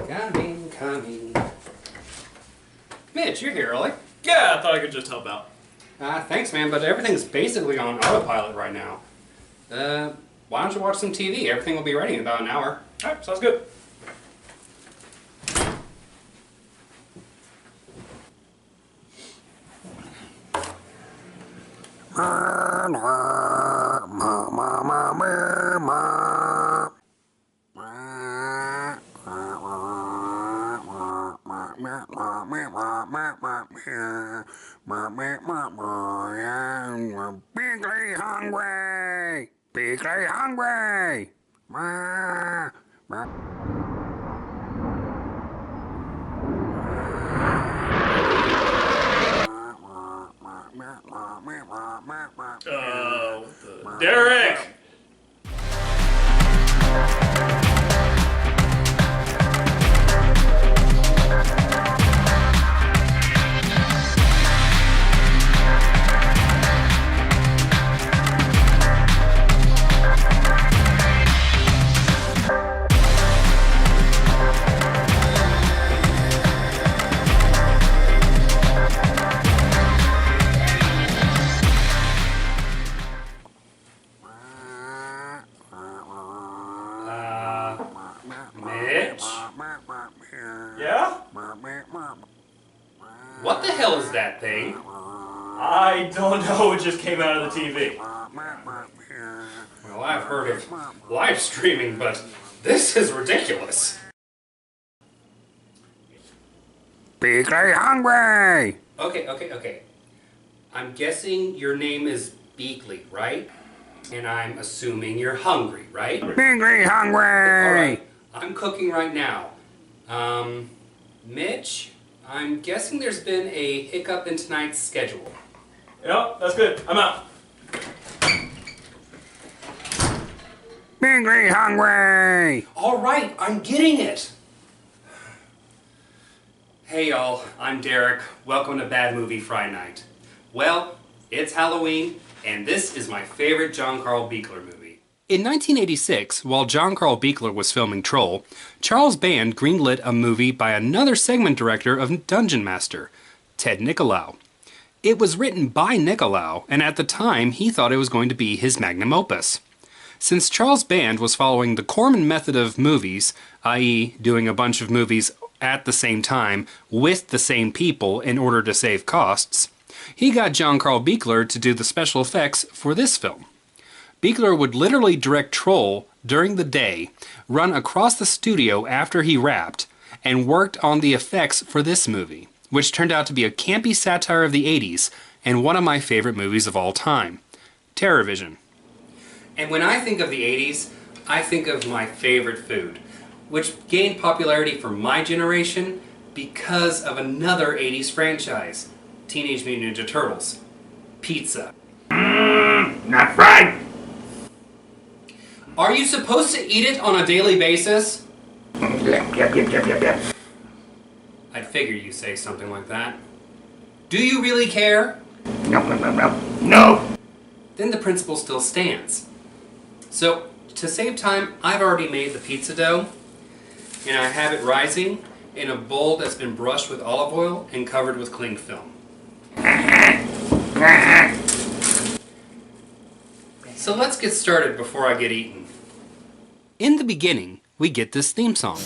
Coming. Mitch, you're here early. Yeah, I thought I could just help out. Thanks, man, but everything's basically on autopilot right now. Why don't you watch some TV? Everything will be ready in about an hour. Alright, sounds good. Bigly hungry! Bigly hungry! Derek! Mitch? Yeah? What the hell is that thing? I don't know, it just came out of the TV. Well, I've heard of live streaming, but this is ridiculous. Bigly hungry! Okay. I'm guessing your name is Beakley, right? And I'm assuming you're hungry, right? Bigly hungry! Alright, I'm cooking right now. Mitch, I'm guessing there's been a hiccup in tonight's schedule. Yep, that's good. I'm out. Bigly hungry! Alright, I'm getting it! Hey y'all, I'm Derek. Welcome to Bad Movie Friday Night. Well, it's Halloween, and this is my favorite John Carl Buechler movie. In 1986, while John Carl Buechler was filming Troll, Charles Band greenlit a movie by another segment director of Dungeon Master, Ted Nicolau. It was written by Nicolau, and at the time he thought it was going to be his magnum opus. Since Charles Band was following the Corman method of movies, i.e. doing a bunch of movies at the same time with the same people in order to save costs, he got John Carl Buechler to do the special effects for this film. Buechler would literally direct Troll during the day, run across the studio after he wrapped, and worked on the effects for this movie, which turned out to be a campy satire of the 80s and one of my favorite movies of all time, TerrorVision. And when I think of the 80s, I think of my favorite food, which gained popularity for my generation because of another 80s franchise, Teenage Mutant Ninja Turtles, pizza. Not fried! Are you supposed to eat it on a daily basis? Yep. I'd figure you say something like that. Do you really care? No. Then the principle still stands. So, to save time, I've already made the pizza dough, and I have it rising in a bowl that's been brushed with olive oil and covered with cling film. So let's get started before I get eaten. In the beginning, we get this theme song.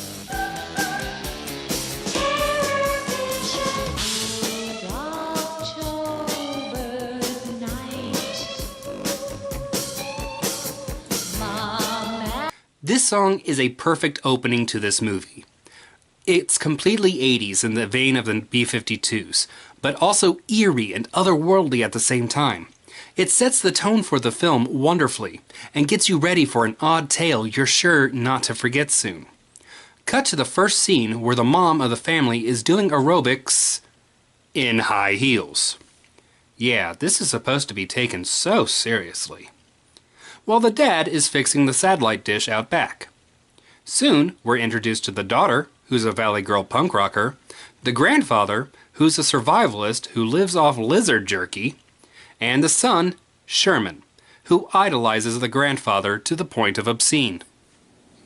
This song is a perfect opening to this movie. It's completely 80s in the vein of the B-52s, but also eerie and otherworldly at the same time. It sets the tone for the film wonderfully, and gets you ready for an odd tale you're sure not to forget soon. Cut to the first scene where the mom of the family is doing aerobics in high heels. Yeah, this is supposed to be taken so seriously. While the dad is fixing the satellite dish out back. Soon, we're introduced to the daughter, who's a Valley Girl punk rocker, the grandfather, who's a survivalist who lives off lizard jerky, and the son, Sherman, who idolizes the grandfather to the point of obscene.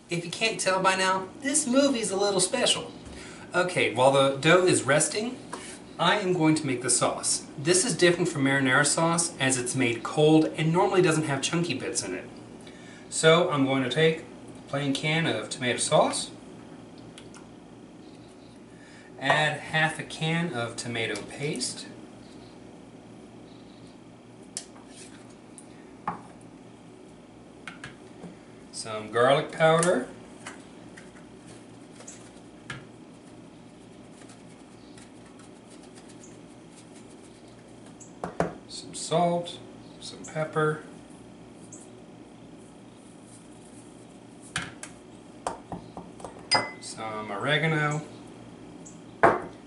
If you can't tell by now, this movie's a little special. Okay, while the dough is resting, I am going to make the sauce. This is different from marinara sauce as it's made cold and normally doesn't have chunky bits in it. So I'm going to take a plain can of tomato sauce, add half a can of tomato paste, some garlic powder, some salt, some pepper, some oregano,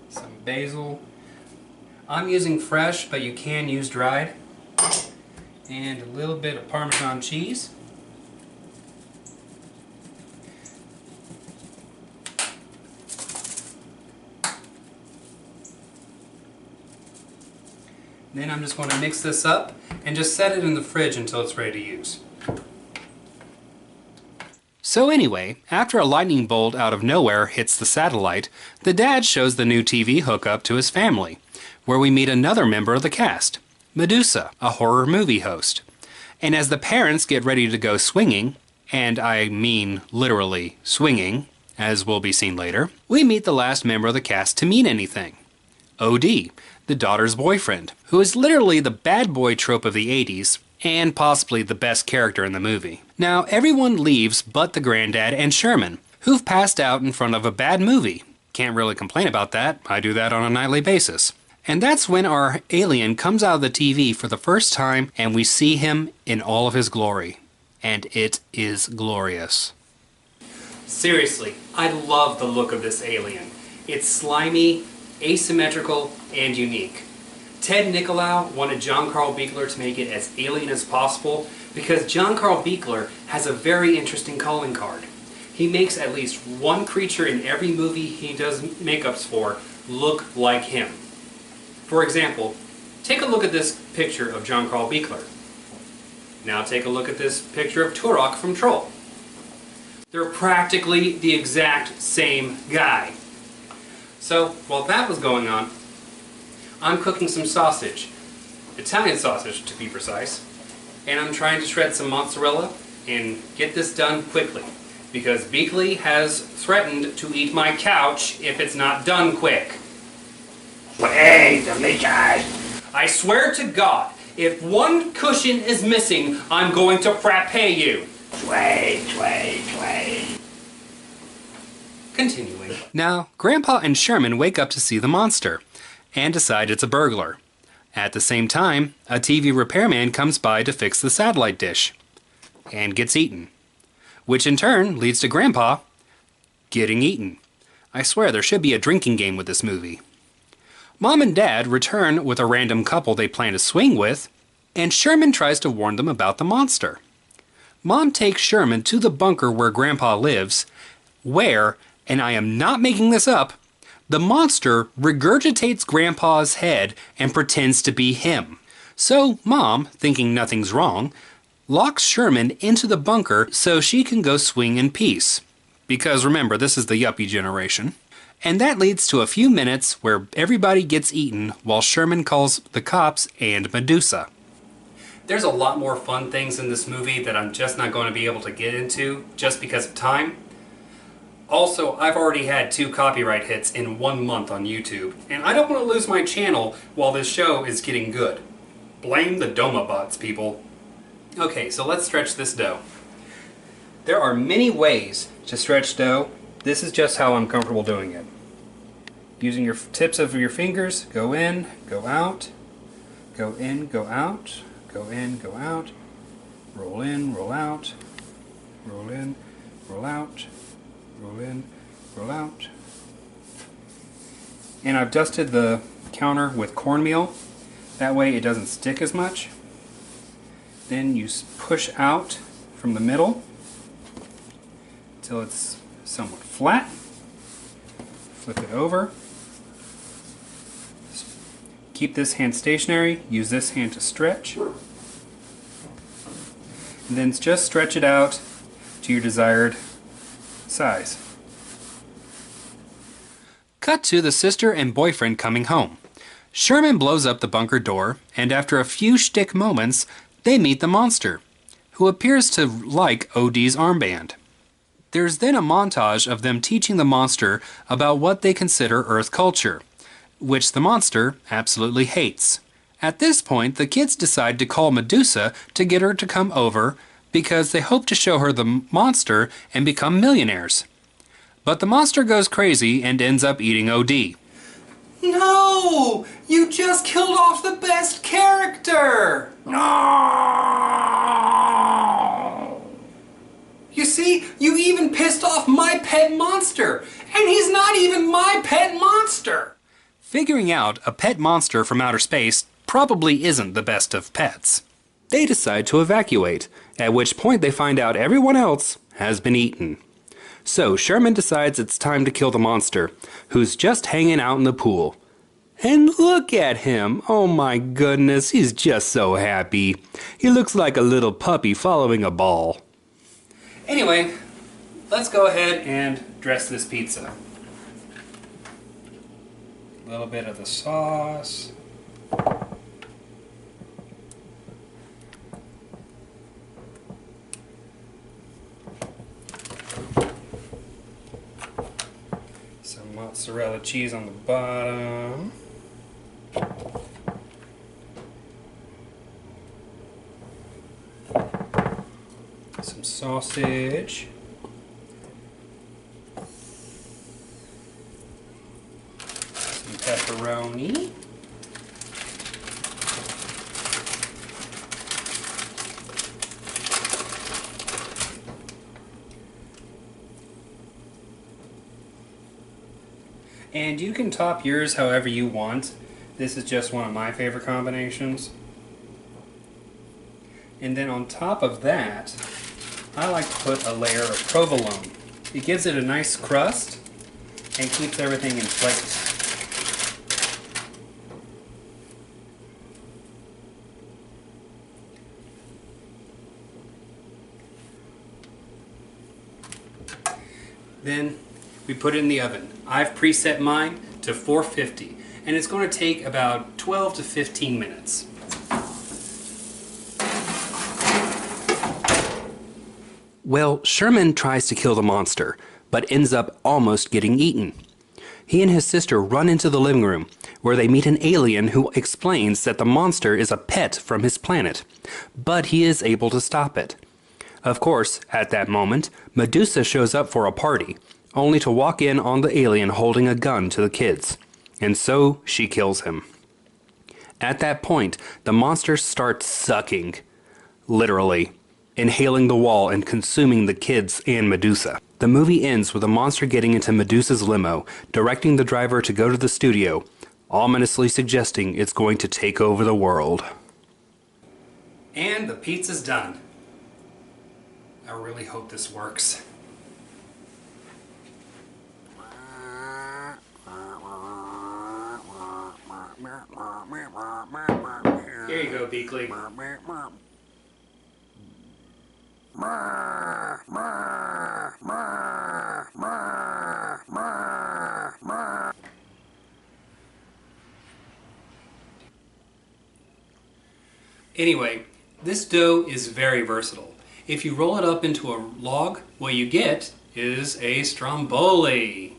some basil. I'm using fresh, but you can use dried, and a little bit of Parmesan cheese. Then I'm just going to mix this up and just set it in the fridge until it's ready to use. So anyway, after a lightning bolt out of nowhere hits the satellite, the dad shows the new TV hookup to his family, where we meet another member of the cast, Medusa, a horror movie host. And as the parents get ready to go swinging, and I mean literally swinging, as will be seen later, we meet the last member of the cast to mean anything, OD, the daughter's boyfriend, who is literally the bad boy trope of the 80s, and possibly the best character in the movie. Now, everyone leaves but the granddad and Sherman, who've passed out in front of a bad movie. Can't really complain about that, I do that on a nightly basis. And that's when our alien comes out of the TV for the first time and we see him in all of his glory. And it is glorious. Seriously, I love the look of this alien. It's slimy, asymmetrical, and unique. Ted Nicolau wanted John Carl Buechler to make it as alien as possible because John Carl Buechler has a very interesting calling card. He makes at least one creature in every movie he does makeups for look like him. For example, take a look at this picture of John Carl Buechler. Now take a look at this picture of Turok from Troll. They're practically the exact same guy. So, while that was going on, I'm cooking some sausage. Italian sausage, to be precise. And I'm trying to shred some mozzarella and get this done quickly. Because Buechler has threatened to eat my couch if it's not done quick. Hey, delicious. I swear to God, if one cushion is missing, I'm going to frappe you. Sway, sway, sway. Continuing. Now, Grandpa and Sherman wake up to see the monster and decide it's a burglar. At the same time, a TV repairman comes by to fix the satellite dish and gets eaten, which in turn leads to Grandpa getting eaten. I swear there should be a drinking game with this movie. Mom and Dad return with a random couple they plan to swing with, and Sherman tries to warn them about the monster. Mom takes Sherman to the bunker where Grandpa lives, where, and I am not making this up, the monster regurgitates Grandpa's head and pretends to be him. So Mom, thinking nothing's wrong, locks Sherman into the bunker so she can go swing in peace. Because remember, this is the yuppie generation. And that leads to a few minutes where everybody gets eaten while Sherman calls the cops and Medusa. There's a lot more fun things in this movie that I'm just not going to be able to get into just because of time. Also, I've already had 2 copyright hits in 1 month on YouTube, and I don't want to lose my channel while this show is getting good. Blame the Doma bots, people. Okay, so let's stretch this dough. There are many ways to stretch dough. This is just how I'm comfortable doing it. Using your tips of your fingers, go in, go out, go in, go out, go in, go out, roll in, roll out, roll in, roll out, roll in, roll out. And I've dusted the counter with cornmeal. That way it doesn't stick as much. Then you push out from the middle until it's somewhat flat. Flip it over. Keep this hand stationary. Use this hand to stretch. And then just stretch it out to your desired size. Cut to the sister and boyfriend coming home. Sherman blows up the bunker door, and after a few shtick moments, they meet the monster, who appears to like OD's armband. There's then a montage of them teaching the monster about what they consider Earth culture, which the monster absolutely hates. At this point, the kids decide to call Medusa to get her to come over because they hope to show her the monster and become millionaires. But the monster goes crazy and ends up eating OD. No! You just killed off the best character! No! You see, you even pissed off my pet monster, and he's not even my pet monster! Figuring out a pet monster from outer space probably isn't the best of pets. They decide to evacuate, at which point they find out everyone else has been eaten. So Sherman decides it's time to kill the monster, who's just hanging out in the pool. And look at him! Oh my goodness, he's just so happy. He looks like a little puppy following a ball. Anyway, let's go ahead and dress this pizza. A little bit of the sauce. Some mozzarella cheese on the bottom. Some sausage. Some pepperoni. And you can top yours however you want. This is just one of my favorite combinations. And then on top of that, I like to put a layer of provolone. It gives it a nice crust and keeps everything in place. Then we put it in the oven. I've preset mine to 450, and it's going to take about 12 to 15 minutes. Well, Sherman tries to kill the monster, but ends up almost getting eaten. He and his sister run into the living room, where they meet an alien who explains that the monster is a pet from his planet, but he is able to stop it. Of course, at that moment, Medusa shows up for a party, only to walk in on the alien holding a gun to the kids, and so she kills him. At that point, the monster starts sucking, literally, inhaling the wall and consuming the kids and Medusa. The movie ends with the monster getting into Medusa's limo, directing the driver to go to the studio, ominously suggesting it's going to take over the world. And the pizza's done. I really hope this works. Here you go, Beakley. Anyway, this dough is very versatile. If you roll it up into a log, what you get is a stromboli.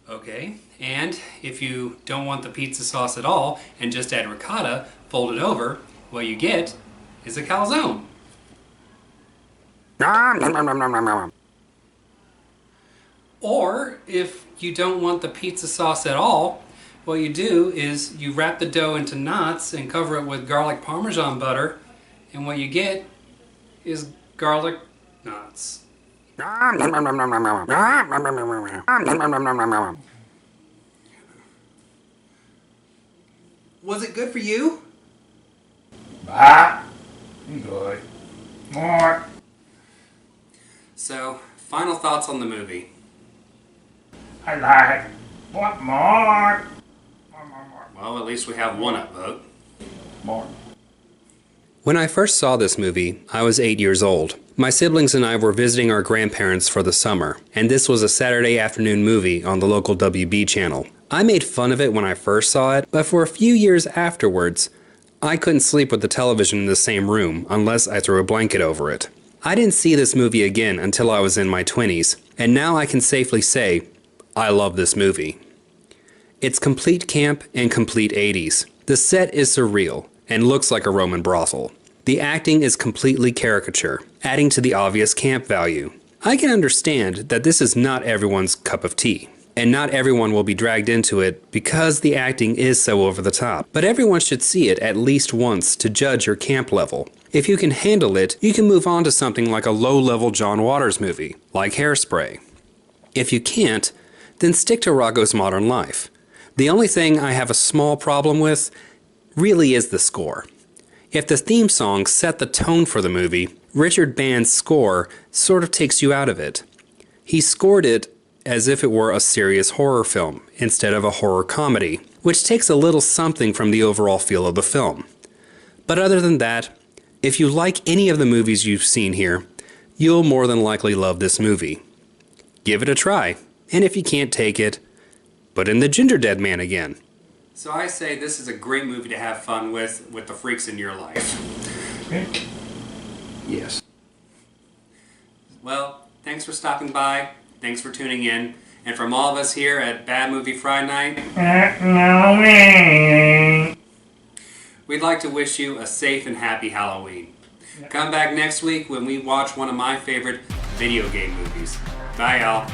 Okay, and if you don't want the pizza sauce at all and just add ricotta, fold it over, what you get is a calzone. Or if you don't want the pizza sauce at all, what you do is you wrap the dough into knots and cover it with garlic parmesan butter, and what you get is garlic knots. Was it good for you? Good. More. So, final thoughts on the movie. I like. Want more? More. Well, at least we have one upvote. More. When I first saw this movie, I was 8 years old. My siblings and I were visiting our grandparents for the summer, and this was a Saturday afternoon movie on the local WB channel. I made fun of it when I first saw it, but for a few years afterwards, I couldn't sleep with the television in the same room unless I threw a blanket over it. I didn't see this movie again until I was in my 20s, and now I can safely say, I love this movie. It's complete camp and complete 80s. The set is surreal and looks like a Roman brothel. The acting is completely caricature, adding to the obvious camp value. I can understand that this is not everyone's cup of tea, and not everyone will be dragged into it because the acting is so over the top. But everyone should see it at least once to judge your camp level. If you can handle it, you can move on to something like a low-level John Waters movie, like Hairspray. If you can't, then stick to Rocko's Modern Life. The only thing I have a small problem with really is the score. If the theme song set the tone for the movie, Richard Band's score sort of takes you out of it. He scored it as if it were a serious horror film instead of a horror comedy, which takes a little something from the overall feel of the film. But other than that, if you like any of the movies you've seen here, you'll more than likely love this movie. Give it a try, and if you can't take it, put in the Ginger Dead Man again. So I say this is a great movie to have fun with the freaks in your life. Yes. Well, thanks for stopping by, thanks for tuning in, and from all of us here at Bad Movie Friday Night, Halloween. we'd like to wish you a safe and happy Halloween. Come back next week when we watch one of my favorite video game movies. Bye, y'all.